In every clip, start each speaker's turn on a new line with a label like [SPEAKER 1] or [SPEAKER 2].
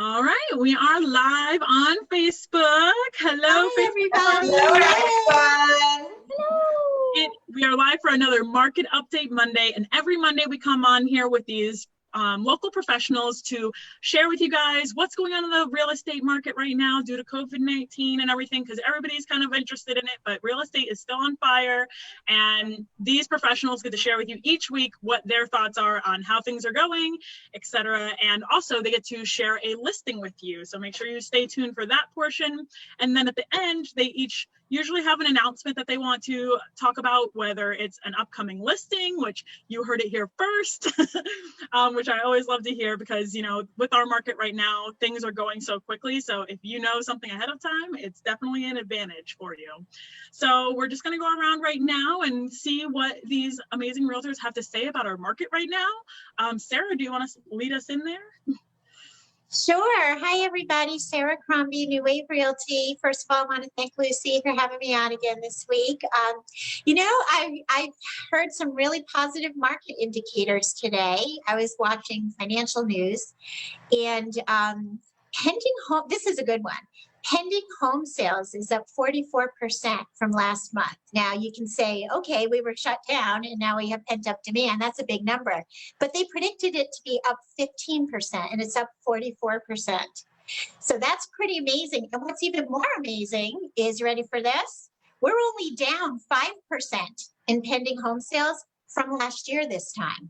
[SPEAKER 1] All right, we are live on Facebook. Hello,
[SPEAKER 2] Hi, everybody.
[SPEAKER 3] Hello, everyone.
[SPEAKER 2] Hello.
[SPEAKER 1] We are live for another Market Update Monday, and every Monday we come on here with these local professionals to share with you guys what's going on in the real estate market right now due to COVID-19 and everything, because everybody's kind of interested in it, but real estate is still on fire, and these professionals get to share with you each week what their thoughts are on how things are going, etc. And also they get to share a listing with you, so make sure you stay tuned for that portion. And then at the end, they each usually have an announcement that they want to talk about, whether it's an upcoming listing, which you heard it here first, which I always love to hear because, you know, with our market right now, things are going so quickly. So if you know something ahead of time, it's definitely an advantage for you. So we're just going to go around right now and see what these amazing realtors have to say about our market right now. Sarah, do you want to lead us in there?
[SPEAKER 2] Sure. Hi, everybody. Sarah Crombie, New Wave Realty. First of all, I want to thank Lucy for having me on again this week. You know, I've heard some really positive market indicators today. I was watching financial news, and pending home, this is a good one. Pending home sales is up 44% from last month. Now you can say, okay, we were shut down and now we have pent up demand. That's a big number, but they predicted it to be up 15% and it's up 44%. So that's pretty amazing. And what's even more amazing is, ready for this? We're only down 5% in pending home sales from last year this time.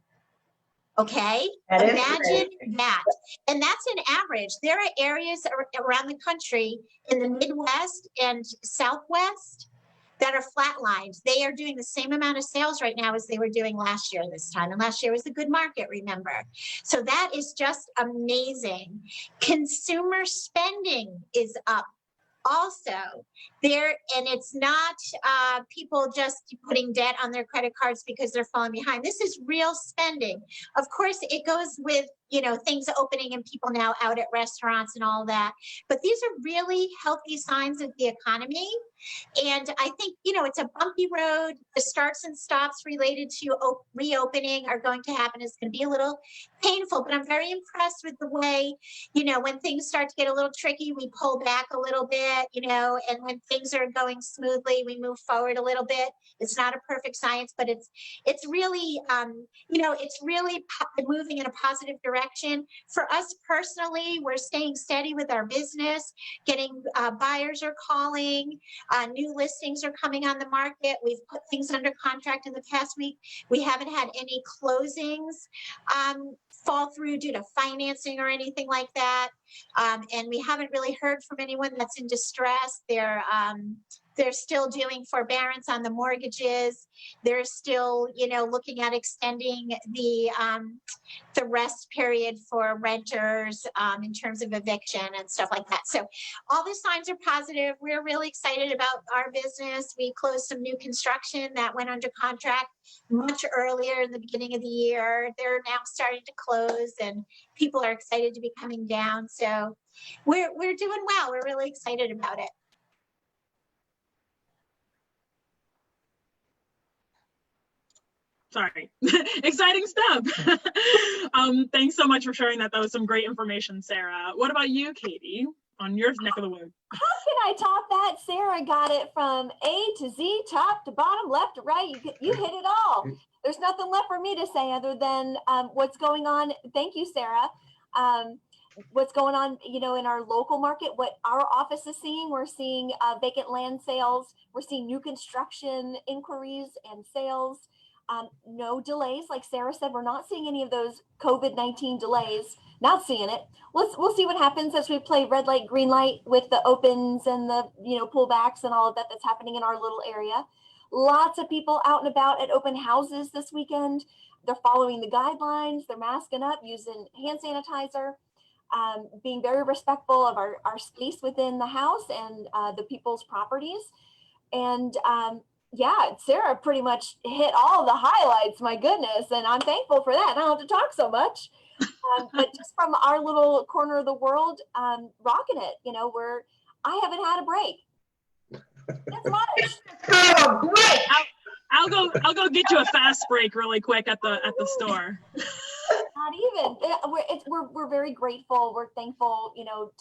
[SPEAKER 2] Okay, imagine that. And that's an average. There are areas around the country in the Midwest and Southwest that are flatlined. They are doing the same amount of sales right now as they were doing last year this time. And last year was a good market, remember. So that is just amazing. Consumer spending is up also there, and it's not people just putting debt on their credit cards because they're falling behind. This is real spending. Of course, it goes with, you know, things opening and people now out at restaurants and all that. But these are really healthy signs of the economy. And I think, you know, it's a bumpy road. The starts and stops related to reopening are going to happen. It's going to be a little painful, but I'm very impressed with the way, you know, when things start to get a little tricky, we pull back a little bit, you know, and when things are going smoothly, we move forward a little bit. It's not a perfect science, but it's really, you know, it's really moving in a positive direction. For us personally, we're staying steady with our business, getting buyers are calling, new listings are coming on the market. We've put things under contract in the past week. We haven't had any closings fall through due to financing or anything like that. And we haven't really heard from anyone that's in distress. They're still doing forbearance on the mortgages. They're still, you know, looking at extending the rest period for renters in terms of eviction and stuff like that. So all the signs are positive. We're really excited about our business. We closed some new construction that went under contract much earlier in the beginning of the year. They're now starting to close and people are excited to be coming down. So we're doing well. We're really excited about it.
[SPEAKER 1] Sorry, exciting stuff. Thanks so much for sharing that. That was some great information, Sarah. What about you, Katie, on your neck of the woods?
[SPEAKER 3] How can I top that? Sarah got it from A to Z, top to bottom, left to right. You hit it all. There's nothing left for me to say other than what's going on. Thank you, Sarah. What's going on, you know, in our local market, what our office is seeing. We're seeing vacant land sales. We're seeing new construction inquiries and sales. No delays, like Sarah said. We're not seeing any of those COVID-19 delays. Not seeing it. We'll see what happens as we play red light, green light with the opens and the, you know, pullbacks and all of that that's happening in our little area. Lots of people out and about at open houses this weekend. They're following the guidelines. They're masking up, using hand sanitizer, being very respectful of our space within the house and the people's properties. And yeah, Sarah pretty much hit all the highlights, my goodness, and I'm thankful for that. I don't have to talk so much. But just from our little corner of the world, rocking it. You know, I haven't had a break. That's much.
[SPEAKER 2] Oh, great.
[SPEAKER 1] I'll go get you a fast break really quick at the store.
[SPEAKER 3] Not even. We're very grateful. We're thankful, you know,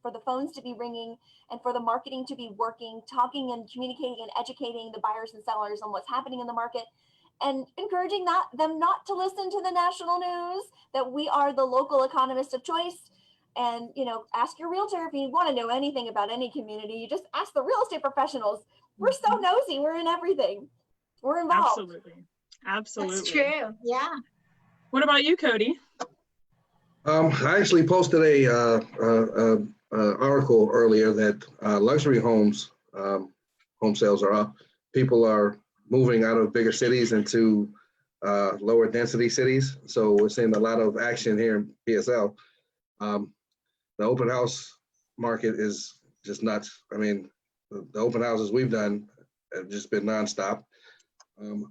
[SPEAKER 3] for the phones to be ringing and for the marketing to be working, talking and communicating and educating the buyers and sellers on what's happening in the market, and encouraging them not to listen to the national news, that we are the local economist of choice. And, you know, ask your realtor if you want to know anything about any community. You just ask the real estate professionals. We're so nosy. We're in everything. We're involved.
[SPEAKER 1] Absolutely.
[SPEAKER 2] That's true. Yeah.
[SPEAKER 1] What about you, Cody?
[SPEAKER 4] I actually posted a article earlier that luxury homes, home sales are up. People are moving out of bigger cities into lower density cities. So we're seeing a lot of action here in PSL. The open house market is just nuts. I mean, the open houses we've done have just been nonstop.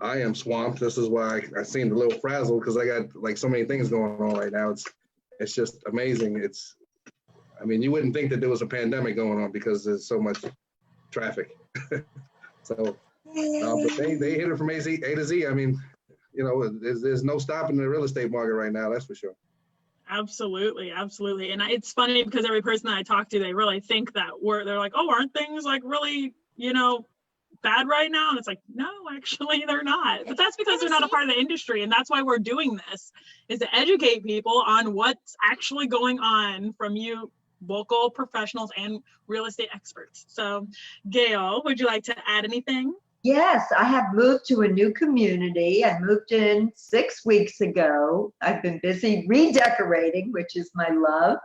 [SPEAKER 4] I am swamped. This is why I seemed a little frazzled, because I got like so many things going on right now. It's just amazing. I mean, you wouldn't think that there was a pandemic going on because there's so much traffic. So, but they hit it from A to Z. I mean, you know, there's no stopping the real estate market right now. That's for sure.
[SPEAKER 1] Absolutely, absolutely. And it's funny because every person that I talk to, they really think that they're like, oh, aren't things like really, you know, bad right now? And it's like, no, actually they're not. But that's because they're not a part of the industry. And that's why we're doing this, is to educate people on what's actually going on from you local professionals and real estate experts. So Gayle, would you like to add anything?
[SPEAKER 5] Yes, I have moved to a new community. I moved in 6 weeks ago. I've been busy redecorating, which is my love.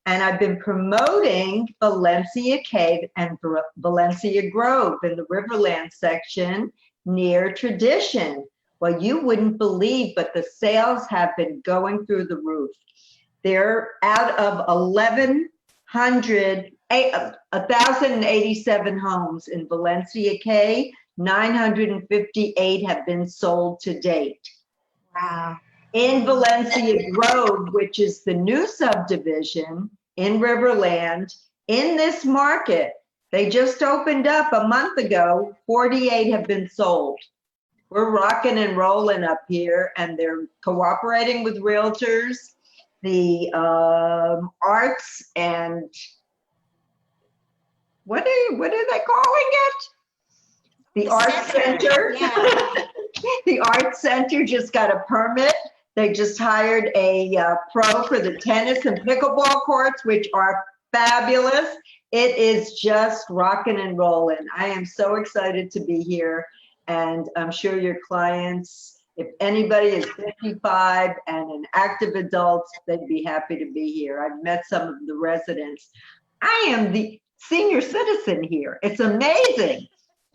[SPEAKER 5] And I've been promoting Valencia Cave and Valencia Grove in the Riverland section near Tradition. Well, you wouldn't believe, but the sales have been going through the roof. They're out of 1,087 homes in Valencia Cave. 958 have been sold to date.
[SPEAKER 2] Wow.
[SPEAKER 5] In Valencia Grove, which is the new subdivision in Riverland, in this market, they just opened up a month ago, 48 have been sold. We're rocking and rolling up here, and they're cooperating with realtors, the arts, and what are they calling it? The Arts Center.
[SPEAKER 2] Yeah.
[SPEAKER 5] The Arts Center just got a permit. They just hired a pro for the tennis and pickleball courts, which are fabulous. It is just rocking and rolling. I am so excited to be here. And I'm sure your clients, if anybody is 55 and an active adult, they'd be happy to be here. I've met some of the residents. I am the senior citizen here. It's amazing.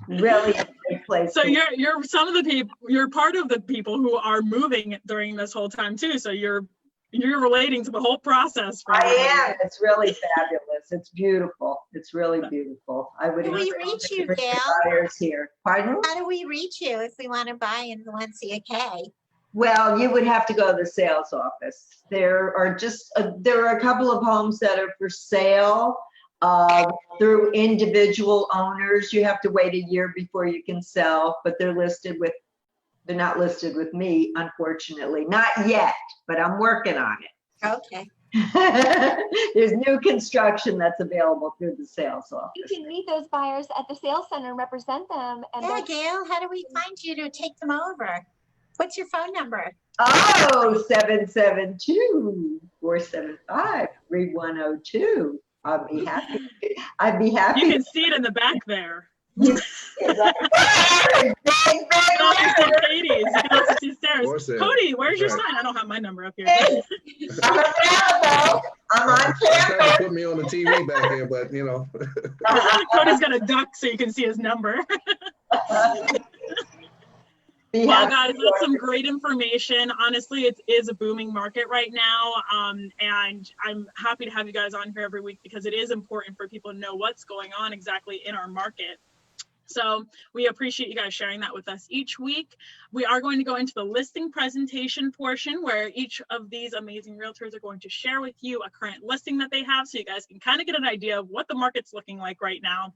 [SPEAKER 5] Really a great place.
[SPEAKER 1] So you're some of the people, you're part of the people who are moving during this whole time too. So you're relating to the whole process.
[SPEAKER 5] I am. It's really fabulous. It's beautiful. It's really beautiful. I would.
[SPEAKER 2] How do we reach you, Gayle?
[SPEAKER 5] Buyers here. Pardon?
[SPEAKER 2] How do we reach you if we want to buy in Valencia K?
[SPEAKER 5] Well, you would have to go to the sales office. There are a couple of homes that are for sale. Through individual owners. You have to wait a year before you can sell, but they're not listed with me, unfortunately. Not yet, but I'm working on it.
[SPEAKER 2] Okay.
[SPEAKER 5] There's new construction that's available through the sales office.
[SPEAKER 3] You can meet those buyers at the sales center and represent them. And
[SPEAKER 2] yeah, Gayle, how do we find you to take them over? What's your phone number?
[SPEAKER 5] Oh, 772-475-3102. I'd be happy.
[SPEAKER 1] You can see it in the back there.
[SPEAKER 5] Big,
[SPEAKER 1] You can also see Katie's. You can also see Sarah's. Cody, where's your sign? I don't have my number up here.
[SPEAKER 5] I'm available. I'm on campus.
[SPEAKER 4] Put me on the TV back here, but you know.
[SPEAKER 1] Cody's got a duck so you can see his number. Well, guys, that's some great information. Honestly, it is a booming market right now. And I'm happy to have you guys on here every week because it is important for people to know what's going on exactly in our market. So we appreciate you guys sharing that with us each week. We are going to go into the listing presentation portion where each of these amazing realtors are going to share with you a current listing that they have so you guys can kind of get an idea of what the market's looking like right now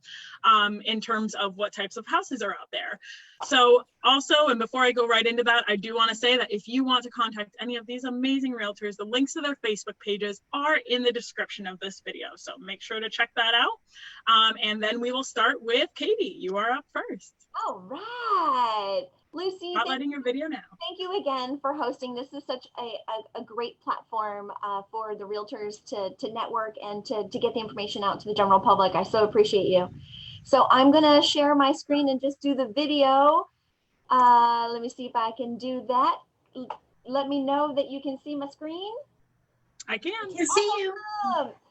[SPEAKER 1] in terms of what types of houses are out there. So also, and before I go right into that, I do want to say that if you want to contact any of these amazing realtors, the links to their Facebook pages are in the description of this video. So make sure to check that out. And then we will start with Katie. You are up first.
[SPEAKER 3] All right. Lucie,
[SPEAKER 1] Spotlighting your video now.
[SPEAKER 3] Thank you again for hosting. This is such a great platform for the realtors to network and to get the information out to the general public. I so appreciate you. So I'm going to share my screen and just do the video. Let me see if I can do that. Let me know that you can see my screen.
[SPEAKER 1] I can.
[SPEAKER 2] I can see you.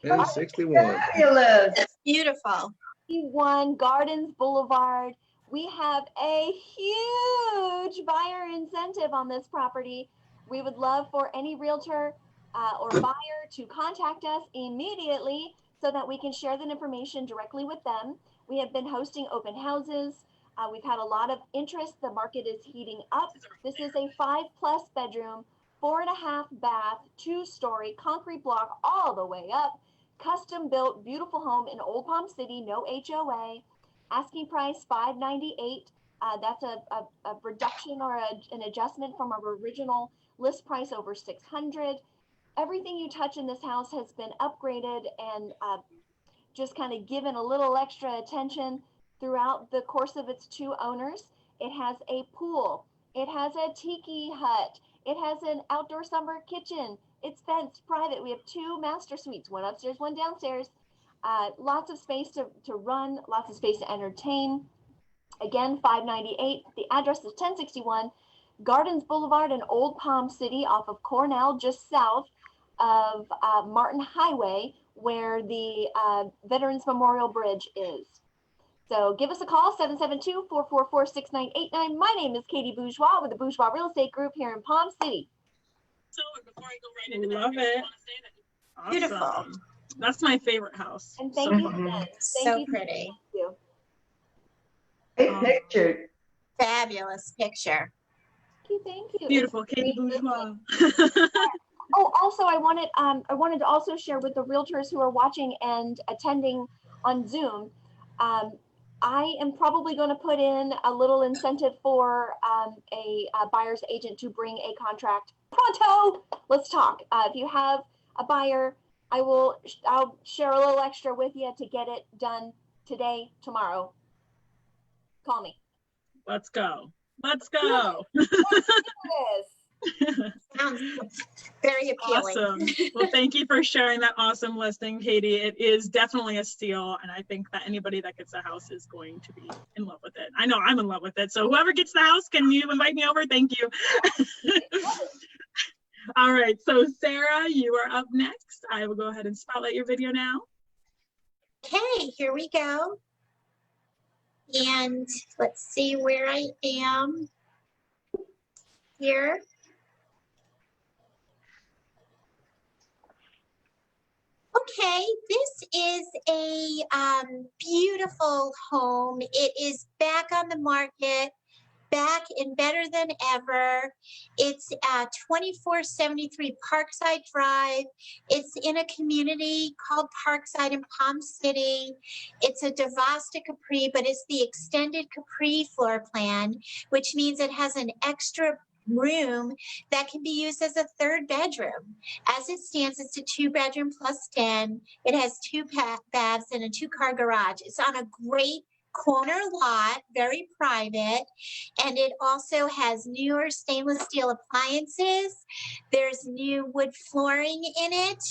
[SPEAKER 4] Yeah, 61.
[SPEAKER 5] Fabulous.
[SPEAKER 2] That's beautiful.
[SPEAKER 3] 61 Gardens Boulevard. We have a huge buyer incentive on this property. We would love for any realtor or buyer to contact us immediately so that we can share that information directly with them. We have been hosting open houses. We've had a lot of interest. The market is heating up. This is a 5+ bedroom, 4.5 bath, 2-story concrete block all the way up. Custom built, beautiful home in Old Palm City, no HOA. Asking price $598. That's a reduction or an adjustment from our original list price over $600. Everything you touch in this house has been upgraded and just kind of given a little extra attention throughout the course of its 2 owners. It has a pool. It has a tiki hut. It has an outdoor summer kitchen. It's fenced, private. We have 2 master suites, 1 upstairs, 1 downstairs. Lots of space to run, lots of space to entertain. Again, $598. The address is 1061 Gardens Boulevard in Old Palm City off of Cornell, just south of Martin Highway, where the Veterans Memorial Bridge is. So give us a call, 772-444-6989. My name is Katie Bourgeois with the Bourgeois Real Estate Group here in Palm City.
[SPEAKER 1] So before I go right into Love that, I
[SPEAKER 2] Beautiful.
[SPEAKER 1] just want to say that awesome. That's my favorite house.
[SPEAKER 3] And thank you again. Thank
[SPEAKER 2] So
[SPEAKER 3] you.
[SPEAKER 2] pretty.
[SPEAKER 3] Thank you.
[SPEAKER 5] Great picture.
[SPEAKER 2] Fabulous picture.
[SPEAKER 3] Thank you.
[SPEAKER 1] Beautiful, Katie Bourgeois.
[SPEAKER 3] Oh, also, I wanted to also share with the realtors who are watching and attending on Zoom. I am probably going to put in a little incentive for a buyer's agent to bring a contract pronto. Let's talk. If you have a buyer, I'll share a little extra with you to get it done today, tomorrow. Call me.
[SPEAKER 1] Let's go. Let's go.
[SPEAKER 3] Let's do this.
[SPEAKER 2] Sounds very appealing.
[SPEAKER 1] Awesome. Well, thank you for sharing that awesome listing, Katie. It is definitely a steal, and I think that anybody that gets the house is going to be in love with it. I know I'm in love with it. So whoever gets the house, can you invite me over? Thank you. All right. So Sarah, you are up next. I will go ahead and spotlight your video now.
[SPEAKER 2] Okay, here we go. And let's see where I am here. Okay, this is a beautiful home. It is back on the market, back and better than ever. It's 2473 Parkside Drive. It's in a community called Parkside in Palm City. It's a Devasta Capri, but it's the extended Capri floor plan, which means it has an extra room that can be used as a 3rd bedroom. As it stands, it's a 2-bedroom plus 10. It has 2 baths and a 2-car garage. It's on a great corner lot, very private, and it also has newer stainless steel appliances. There's new wood flooring in it.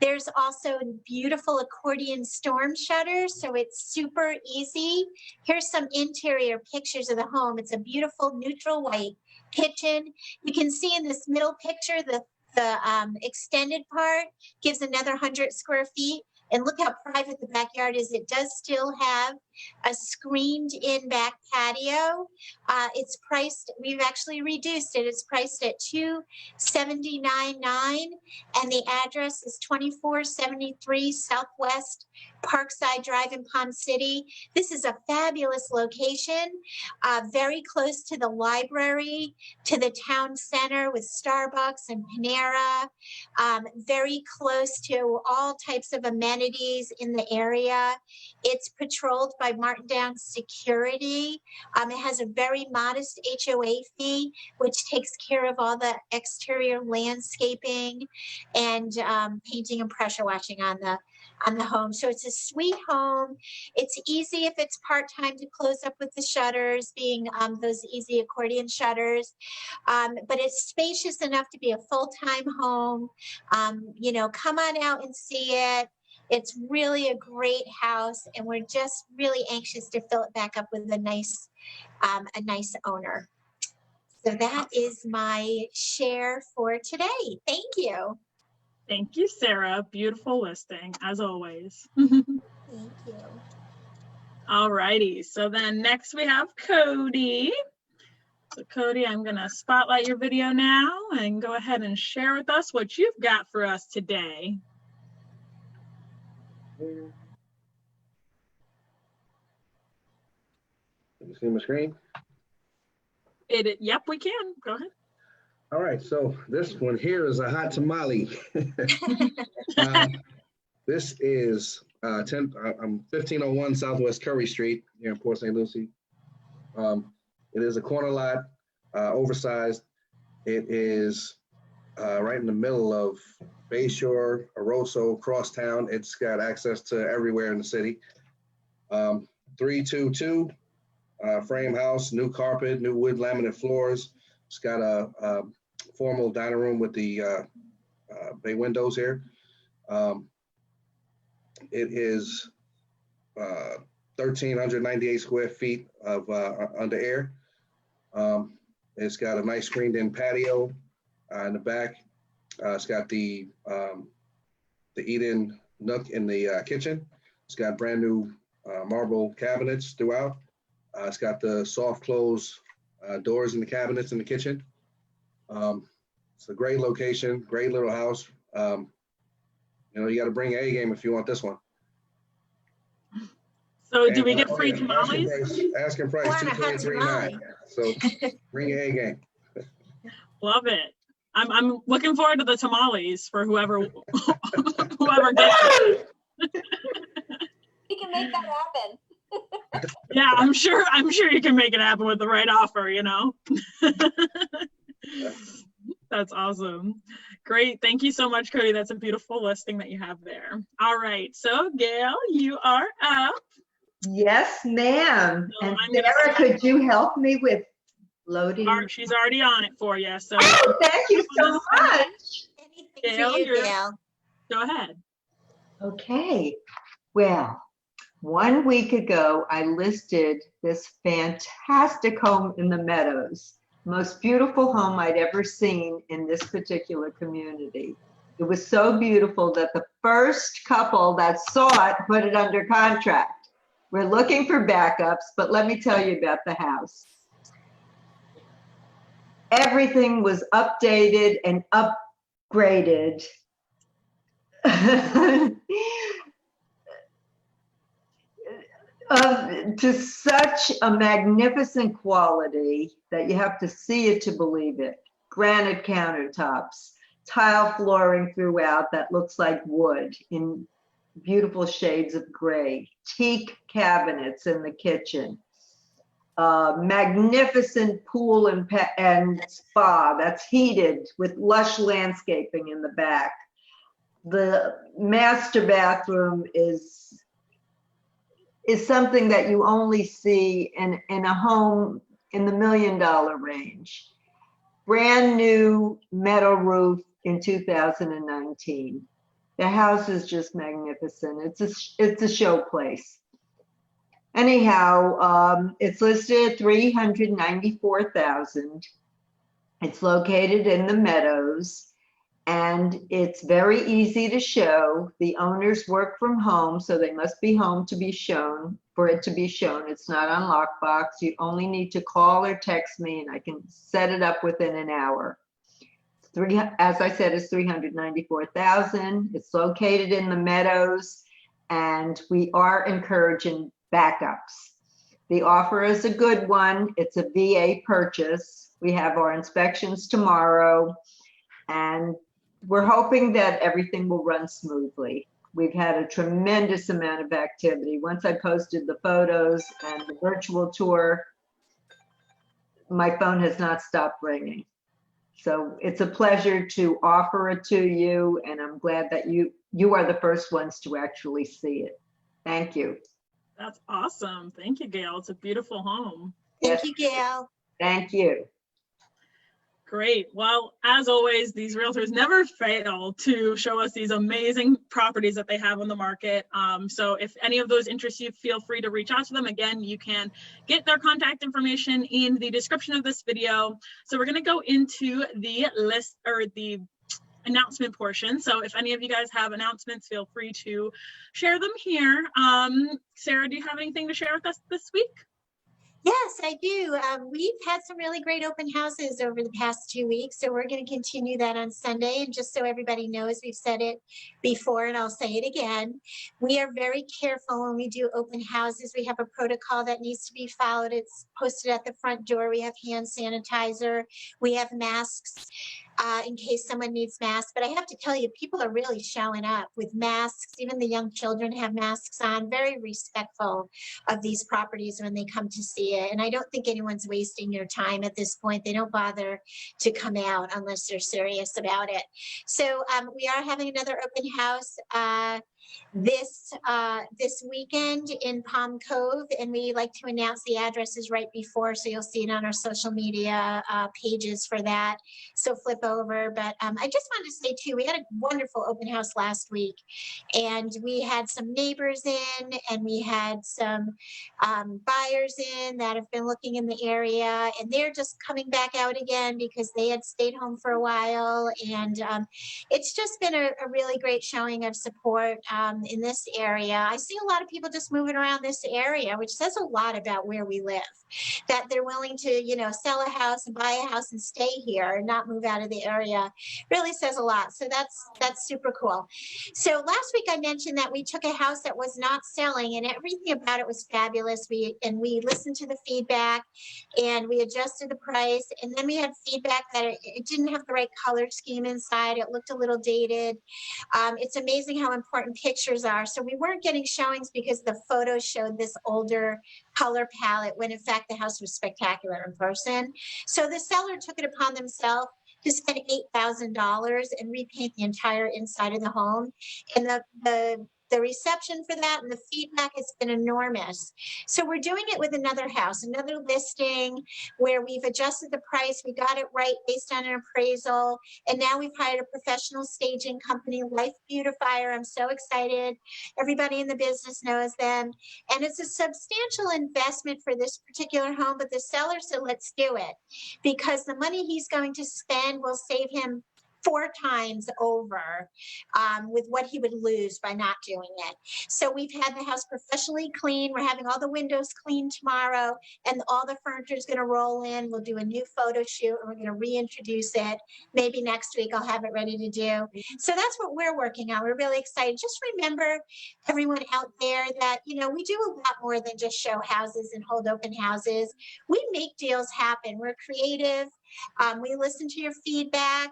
[SPEAKER 2] There's also beautiful accordion storm shutters, so it's super easy. Here's some interior pictures of the home. It's a beautiful neutral white kitchen. You can see in this middle picture the extended part gives another 100 square feet. And look how private the backyard is. It does still have a screened in back patio. It's priced, we've actually reduced it. It's priced at $279.9, and the address is 2473 Southwest Parkside Drive in Pond City. This is a fabulous location, very close to the library, to the town center with Starbucks and Panera, very close to all types of amenities in the area. It's patrolled by Martindown Security. It has a very modest HOA fee, which takes care of all the exterior landscaping and painting and pressure washing on the home. So it's a sweet home. It's easy if it's part-time to close up with the shutters, being those easy accordion shutters. But it's spacious enough to be a full-time home. You know, come on out and see it. It's really a great house, and we're just really anxious to fill it back up with a nice owner. So that is my share for today. Thank you.
[SPEAKER 1] Thank you, Sarah. Beautiful listing, as always.
[SPEAKER 2] Thank you.
[SPEAKER 1] All righty. So then next we have Codi. So Codi, I'm going to spotlight your video now and go ahead and share with us what you've got for us today.
[SPEAKER 4] Can you see my screen?
[SPEAKER 1] Yep, we can. Go ahead.
[SPEAKER 4] All right, so this one here is a hot tamale. This is 1501 Southwest Curry Street here in Port St. Lucie. It is a corner lot, oversized. It is right in the middle of Bayshore, Aroso, Crosstown. It's got access to everywhere in the city. 322 frame house, new carpet, new wood laminate floors. It's got a formal dining room with the bay windows here. It is 1,398 square feet of under air. It's got a nice screened-in patio in the back. It's got the eat-in nook in the kitchen. It's got brand new marble cabinets throughout. It's got the soft close doors in the cabinets in the kitchen. It's a great location, great little house. You know, you got to bring A game if you want this one.
[SPEAKER 1] So
[SPEAKER 4] And
[SPEAKER 1] do we get free tamales?
[SPEAKER 4] Asking price $2,399. So bring your A game.
[SPEAKER 1] Love it. I'm looking forward to the tamales for whoever gets it.
[SPEAKER 3] We can make that happen.
[SPEAKER 1] Yeah, I'm sure you can make it happen with the right offer, you know. That's awesome. Great. Thank you so much, Codi. That's a beautiful listing that you have there. All right. So Gayle, you are up.
[SPEAKER 5] Yes, ma'am.
[SPEAKER 1] So
[SPEAKER 5] And
[SPEAKER 1] I'm
[SPEAKER 5] Sarah, could you help me with loading?
[SPEAKER 1] She's already on it for you. So
[SPEAKER 5] Oh, thank you so much.
[SPEAKER 2] Anything
[SPEAKER 1] Gayle,
[SPEAKER 2] for you,
[SPEAKER 1] you're-
[SPEAKER 2] Gayle.
[SPEAKER 1] go ahead.
[SPEAKER 5] Okay, well, 1 week ago, I listed this fantastic home in the Meadows. Most beautiful home I'd ever seen in this particular community. It was so beautiful that the first couple that saw it put it under contract. We're looking for backups, but let me tell you about the house. Everything was updated and upgraded. To such a magnificent quality that you have to see it to believe it. Granite countertops, tile flooring throughout that looks like wood in beautiful shades of gray, teak cabinets in the kitchen, magnificent pool and spa that's heated with lush landscaping in the back. The master bathroom is something that you only see in a home in the $1 million range. Brand new metal roof in 2019. The house is just magnificent. It's a show place. Anyhow, it's listed at $394,000. It's located in the Meadows, And it's very easy to show. The owners work from home, so they must be home to be shown, for it to be shown. It's not on lockbox. You only need to call or text me and I can set it up within an hour. As I said, it's 394,000. It's located in the Meadows, and we are encouraging backups. The offer is a good one. It's a VA purchase. We have our inspections tomorrow, and we're hoping that everything will run smoothly. We've had a tremendous amount of activity. Once I posted the photos and the virtual tour, my phone has not stopped ringing. So it's a pleasure to offer it to you, and I'm glad that you are the first ones to actually see it. Thank you.
[SPEAKER 1] That's awesome. Thank you, Gayle. It's a beautiful home.
[SPEAKER 2] Thank you, Gayle.
[SPEAKER 5] Thank you.
[SPEAKER 1] Great. Well, as always, these realtors never fail to show us these amazing properties that they have on the market. So if any of those interest you, feel free to reach out to them. Again, you can get their contact information in the description of this video. So we're going to go into the list or the announcement portion. So if any of you guys have announcements, feel free to share them here. Sarah, do you have anything to share with us this week?
[SPEAKER 2] Yes, I do. We've had some really great open houses over the past 2 weeks, so we're going to continue that on Sunday. And just so everybody knows, we've said it before and I'll say it again. We are very careful when we do open houses. We have a protocol that needs to be followed. It's posted at the front door. We have hand sanitizer. We have masks in case someone needs masks. But I have to tell you, people are really showing up with masks. Even the young children have masks on, very respectful of these properties when they come to see it. And I don't think anyone's wasting your time at this point. They don't bother to come out unless they're serious about it. So we are having another open house this weekend in Palm Cove, and we like to announce the addresses right before, so you'll see it on our social media pages for that. So flip over. But I just wanted to say too, we had a wonderful open house last week, and we had some neighbors in, and we had some buyers in that have been looking in the area, and they're just coming back out again because they had stayed home for a while. And it's just been a really great showing of support in this area. I see a lot of people just moving around this area, which says a lot about where we live, that they're willing to, you know, sell a house and buy a house and stay here and not move out of the area. Really says a lot. So that's super cool. So last week I mentioned that we took a house that was not selling, and everything about it was fabulous. We listened to the feedback, and we adjusted the price, and then we had feedback that it didn't have the right color scheme inside. It looked a little dated. It's amazing how important pictures are. So we weren't getting showings because the photos showed this older color palette, when in fact the house was spectacular in person. So the seller took it upon themselves to spend $8,000 and repaint the entire inside of the home. And the reception for that and the feedback has been enormous. So we're doing it with another house, another listing where we've adjusted the price. We got it right based on an appraisal. And now we've hired a professional staging company, Life Beautifier. I'm so excited. Everybody in the business knows them. And it's a substantial investment for this particular home, but the seller said, let's do it, because the money he's going to spend will save him 4 times over with what he would lose by not doing it. So we've had the house professionally cleaned. We're having all the windows cleaned tomorrow, and all the furniture is going to roll in. We'll do a new photo shoot, and we're going to reintroduce it. Maybe next week I'll have it ready to do. So that's what we're working on. We're really excited. Just remember, everyone out there, that, you know, we do a lot more than just show houses and hold open houses. We make deals happen. We're creative. We listen to your feedback,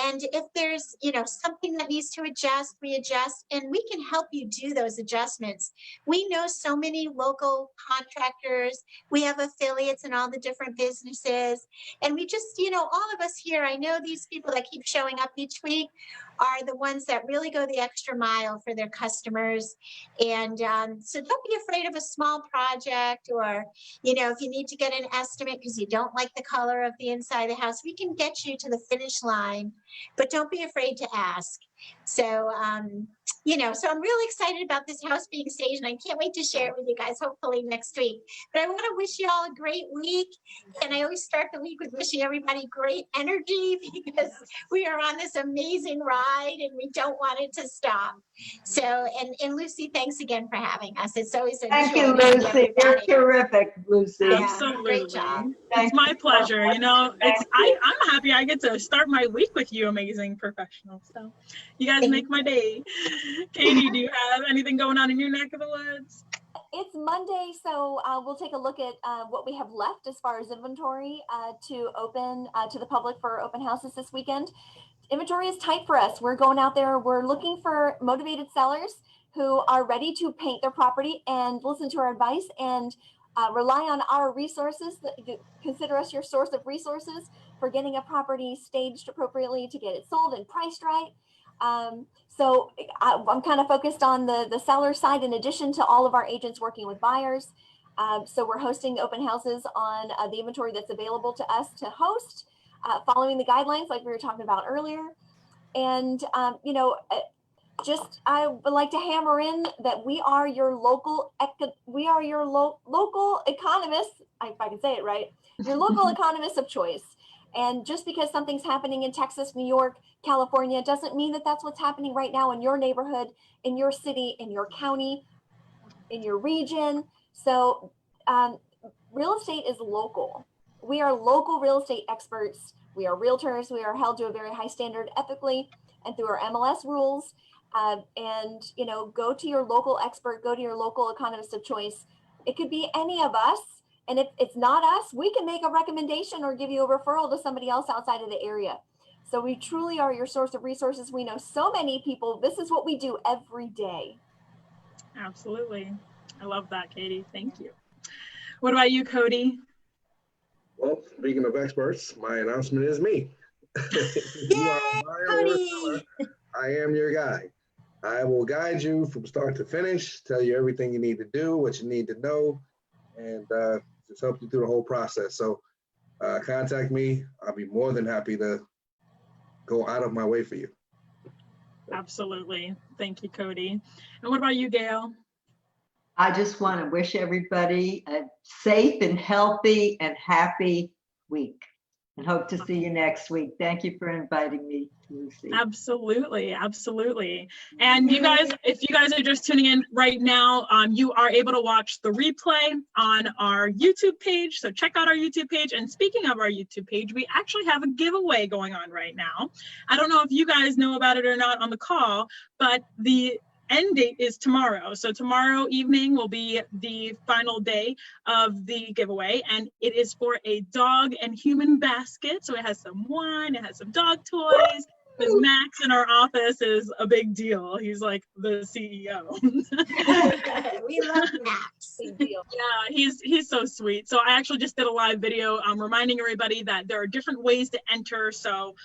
[SPEAKER 2] and if there's, you know, something that needs to adjust, we adjust, and we can help you do those adjustments. We know so many local contractors. We have affiliates in all the different businesses, and we just, you know, all of us here, I know these people that keep showing up each week are the ones that really go the extra mile for their customers. And so don't be afraid of a small project, or, you know, if you need to get an estimate because you don't like the color of the inside of the house, we can get you to the finish line, but don't be afraid to ask. So, you know, so I'm really excited about this house being staged, and I can't wait to share it with you guys, hopefully next week. But I want to wish you all a great week. And I always start the week with wishing everybody great energy, because we are on this amazing ride and we don't want it to stop. So, and Lucy, thanks again for having us. It's always a
[SPEAKER 5] Thank
[SPEAKER 2] joy
[SPEAKER 5] you,
[SPEAKER 2] meeting
[SPEAKER 5] Lucy. You're
[SPEAKER 2] everybody.
[SPEAKER 5] terrific, Lucy.
[SPEAKER 2] Yeah,
[SPEAKER 1] Absolutely.
[SPEAKER 2] great job.
[SPEAKER 1] It's my pleasure. You know, I'm happy I get to start my week with you amazing professionals. So you guys make my day. Katie, do you have anything going on in your neck of the woods?
[SPEAKER 3] It's Monday, so we'll take a look at what we have left as far as inventory to open to the public for open houses this weekend. Inventory is tight for us. We're going out there. We're looking for motivated sellers who are ready to paint their property and listen to our advice and rely on our resources. Consider us your source of resources for getting a property staged appropriately to get it sold and priced right. So I'm kind of focused on the seller side in addition to all of our agents working with buyers. So we're hosting open houses on the inventory that's available to us to host, following the guidelines like we were talking about earlier. And, you know, just I would like to hammer in that we are your local local economists, if I can say it right, your local economists of choice. And just because something's happening in Texas, New York, California, doesn't mean that that's what's happening right now in your neighborhood, in your city, in your county, in your region. So real estate is local. We are local real estate experts. We are realtors. We are held to a very high standard ethically and through our MLS rules. And, you know, go to your local expert, go to your local economist of choice. It could be any of us. And if it's not us, we can make a recommendation or give you a referral to somebody else outside of the area. So we truly are your source of resources. We know so many people. This is what we do every day.
[SPEAKER 1] Absolutely. I love that, Katie. Thank you. What about you, Cody?
[SPEAKER 4] Well, speaking of experts, my announcement is me. You are a buyer or a seller, I am your guide. I will guide you from start to finish, tell you everything you need to do, what you need to know, and just help you through the whole process. So contact me. I'll be more than happy to go out of my way for you.
[SPEAKER 1] Absolutely. Thank you, Cody. And what about you, Gayle?
[SPEAKER 5] I just want to wish everybody a safe and healthy and happy week, and hope to see you next week. Thank you for inviting me, Lucy.
[SPEAKER 1] Absolutely, absolutely. And you guys, if you guys are just tuning in right now, you are able to watch the replay on our YouTube page. So check out our YouTube page. And speaking of our YouTube page, we actually have a giveaway going on right now. I don't know if you guys know about it or not on the call, but the end date is tomorrow. So tomorrow evening will be the final day of the giveaway, and it is for a dog and human basket. So it has some wine, it has some dog toys, because Max in our office is a big deal. He's like the CEO.
[SPEAKER 2] We love Max.
[SPEAKER 1] Yeah, he's so sweet. So I actually just did a live video reminding everybody that there are different ways to enter. So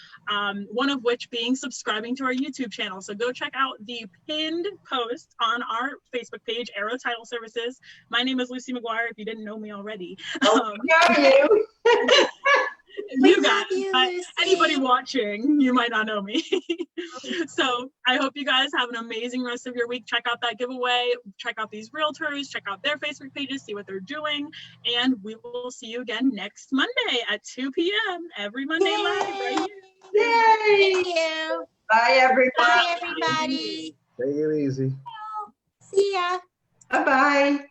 [SPEAKER 1] one of which being subscribing to our YouTube channel. So go check out the pinned post on our Facebook page, Arrow Title Services. My name is Lucie McGuire, if you didn't know me already.
[SPEAKER 5] Know you.
[SPEAKER 1] You guys, anybody watching, you might not know me. So I hope you guys have an amazing rest of your week. Check out that giveaway, check out these realtors, check out their Facebook pages, see what they're doing, and we will see you again next Monday at 2 p.m. every Monday live right here.
[SPEAKER 5] Yay!
[SPEAKER 2] Thank you.
[SPEAKER 5] Bye, everybody.
[SPEAKER 2] Bye, everybody.
[SPEAKER 4] Take it easy.
[SPEAKER 2] See ya.
[SPEAKER 5] Bye-bye.